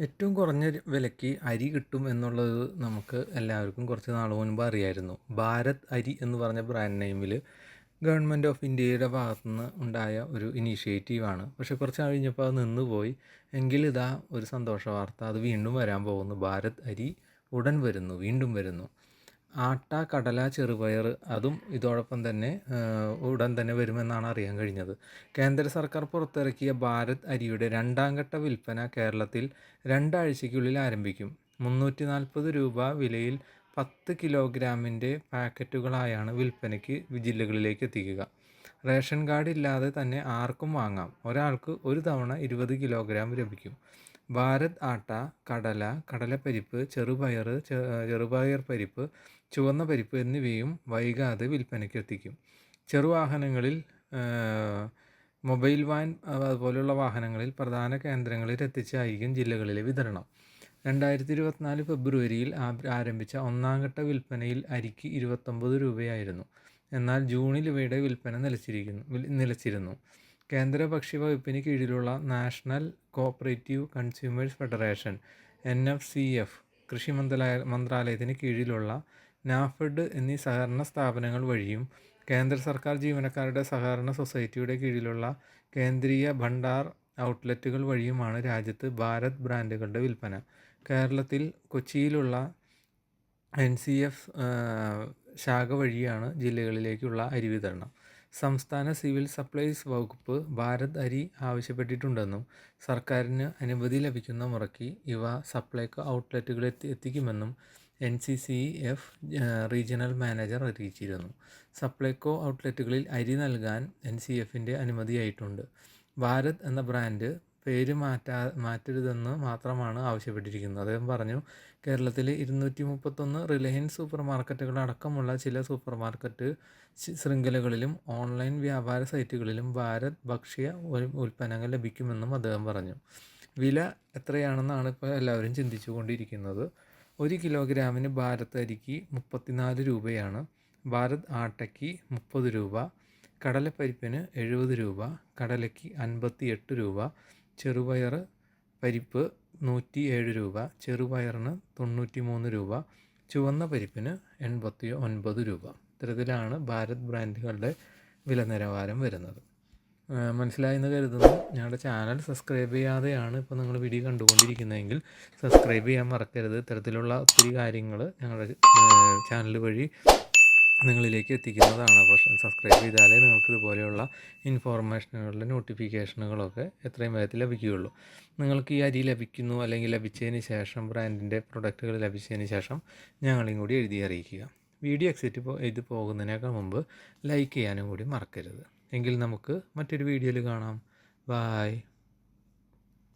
ഏറ്റവും കുറഞ്ഞ വിലയ്ക്ക് അരി കിട്ടും എന്നുള്ളത് നമുക്ക് എല്ലാവർക്കും കുറച്ച് നാൾ മുൻപ് അറിയായിരുന്നു. ഭാരത് അരി എന്ന് പറഞ്ഞ ബ്രാൻഡ് നെയിമിൽ ഗവൺമെൻറ് ഓഫ് ഇന്ത്യയുടെ ഭാഗത്തുനിന്ന് ഉണ്ടായ ഒരു ഇനീഷ്യേറ്റീവാണ്. പക്ഷേ കുറച്ച് കഴിഞ്ഞപ്പോൾ അത് നിന്നുപോയി. എങ്കിലിതാ ഒരു സന്തോഷ വാർത്ത, അത് വീണ്ടും വരാൻ പോകുന്നു. ഭാരത് അരി ഉടൻ വരുന്നു, വീണ്ടും വരുന്നു. ആട്ട, കടല, ചെറുപയർ അതും ഇതോടൊപ്പം തന്നെ ഉടൻ തന്നെ വരുമെന്നാണ് അറിയാൻ കഴിഞ്ഞത്. കേന്ദ്ര സർക്കാർ പുറത്തിറക്കിയ ഭാരത് അരിയുടെ രണ്ടാം ഘട്ട വിൽപ്പന കേരളത്തിൽ 2 ആഴ്ചയ്ക്കുള്ളിൽ ആരംഭിക്കും. 340 രൂപ വിലയിൽ 10 കിലോഗ്രാമിൻ്റെ പാക്കറ്റുകളായാണ് വിൽപ്പനയ്ക്ക് ജില്ലകളിലേക്ക് എത്തിക്കുക. റേഷൻ കാർഡ് ഇല്ലാതെ തന്നെ ആർക്കും വാങ്ങാം. ഒരാൾക്ക് ഒരു തവണ 20 കിലോഗ്രാം ലഭിക്കും. ഭാരത് ആട്ട, കടല, കടലപ്പരിപ്പ്, ചെറുപയർ പരിപ്പ്, ചുവന്ന പരിപ്പ് എന്നിവയും വൈകാതെ വിൽപ്പനയ്ക്ക് എത്തിക്കും. ചെറുവാഹനങ്ങളിൽ, മൊബൈൽ വാൻ അതുപോലെയുള്ള വാഹനങ്ങളിൽ പ്രധാന കേന്ദ്രങ്ങളിൽ എത്തിച്ചായിരിക്കും ജില്ലകളിലെ വിതരണം. 2024 ഫെബ്രുവരിയിൽ ആരംഭിച്ച ഒന്നാം ഘട്ട വിൽപ്പനയിൽ അരിക്ക് 29 രൂപയായിരുന്നു. എന്നാൽ ജൂണിൽ ഇവയുടെ വിൽപ്പന നിലച്ചിരുന്നു. കേന്ദ്ര ഭക്ഷ്യ വകുപ്പിന് കീഴിലുള്ള national cooperative consumers federation (NFCF), കൃഷി മന്ത്രാലയത്തിന് കീഴിലുള്ള നാഫെഡ് എന്നീ സഹകരണ സ്ഥാപനങ്ങൾ വഴിയും കേന്ദ്ര സർക്കാർ ജീവനക്കാരുടെ സഹകരണ സൊസൈറ്റിയുടെ കീഴിലുള്ള കേന്ദ്രീയ ഭണ്ഡാർ ഔട്ട്ലെറ്റുകൾ വഴിയുമാണ് രാജ്യത്ത് ഭാരത് ബ്രാൻഡുകളുടെ വിൽപ്പന. കേരളത്തിൽ കൊച്ചിയിലുള്ള NCF ശാഖ വഴിയാണ് ജില്ലകളിലേക്കുള്ള അരി വിതരണം. സംസ്ഥാന സിവിൽ സപ്ലൈസ് വകുപ്പ് ഭാരത് അരി ആവശ്യപ്പെട്ടിട്ടുണ്ടെന്നും സർക്കാരിന് അനുമതി ലഭിക്കുന്ന മുറയ്ക്ക് ഇവ സപ്ലൈകോ ഔട്ട്ലെറ്റുകളിൽ എത്തിക്കുമെന്നും NCCF റീജിയണൽ മാനേജർ അറിയിച്ചിരുന്നു. സപ്ലൈകോ ഔട്ട്ലെറ്റുകളിൽ അരി നൽകാൻ NCFൻ്റെ അനുമതിയായിട്ടുണ്ട്. ഭാരത് എന്ന ബ്രാൻഡ് പേര് മാറ്റരുതെന്ന് മാത്രമാണ് ആവശ്യപ്പെട്ടിരിക്കുന്നത്. അദ്ദേഹം പറഞ്ഞു, കേരളത്തിലെ 231 റിലയൻസ് സൂപ്പർ മാർക്കറ്റുകളടക്കമുള്ള ചില സൂപ്പർ മാർക്കറ്റ് ശൃംഖലകളിലും ഓൺലൈൻ വ്യാപാര സൈറ്റുകളിലും ഭാരത് ഭക്ഷ്യ ഉൽപ്പന്നങ്ങൾ ലഭിക്കുമെന്നും അദ്ദേഹം പറഞ്ഞു. വില എത്രയാണെന്നാണ് ഇപ്പോൾ എല്ലാവരും ചിന്തിച്ചു കൊണ്ടിരിക്കുന്നത്. 1 കിലോഗ്രാമിന് ഭാരത് അരിക്ക് 34 രൂപയാണ്. ഭാരത് ആട്ടയ്ക്ക് 30 രൂപ, കടലപ്പരിപ്പിന് 70 രൂപ, കടലയ്ക്ക് 58 രൂപ, ചെറുപയർ പരിപ്പ് 107 രൂപ, ചെറുപയറിന് 93 രൂപ, ചുവന്ന പരിപ്പിന് 89 രൂപ. ഇത്തരത്തിലാണ് ഭാരത് ബ്രാൻഡുകളുടെ വില നിലവാരം വരുന്നത്. മനസ്സിലായെന്ന് കരുതുന്നു. ഞങ്ങളുടെ ചാനൽ സബ്സ്ക്രൈബ് ചെയ്യാതെയാണ് ഇപ്പോൾ നിങ്ങൾ വീഡിയോ കണ്ടുകൊണ്ടിരിക്കുന്നതെങ്കിൽ സബ്സ്ക്രൈബ് ചെയ്യാൻ മറക്കരുത്. ഇത്തരത്തിലുള്ള ഒത്തിരി കാര്യങ്ങൾ ഞങ്ങളുടെ ചാനൽ വഴി നിങ്ങളിലേക്ക് എത്തിക്കുന്നതാണ്. അപ്പോൾ സബ്സ്ക്രൈബ് ചെയ്താലേ നിങ്ങൾക്ക് ഇതുപോലെയുള്ള ഇൻഫോർമേഷനുകളുടെ നോട്ടിഫിക്കേഷനുകളൊക്കെ എത്രയും വേഗത്തിൽ ലഭിക്കുകയുള്ളൂ. നിങ്ങൾക്ക് ഈ അരി ലഭിക്കുന്നു അല്ലെങ്കിൽ ലഭിച്ചതിന് ശേഷം ബ്രാൻഡിൻ്റെ പ്രൊഡക്റ്റുകൾ ലഭിച്ചതിന് ശേഷം ഞങ്ങളെയും കൂടി എഴുതി അറിയിക്കുക. വീഡിയോ എക്സിറ്റ് ചെയ്ത് പോകുന്നതിനേക്കാൾ മുമ്പ് ലൈക്ക് ചെയ്യാനും കൂടി മറക്കരുത്. എങ്കിൽ നമുക്ക് മറ്റൊരു വീഡിയോയിൽ കാണാം. ബായ്.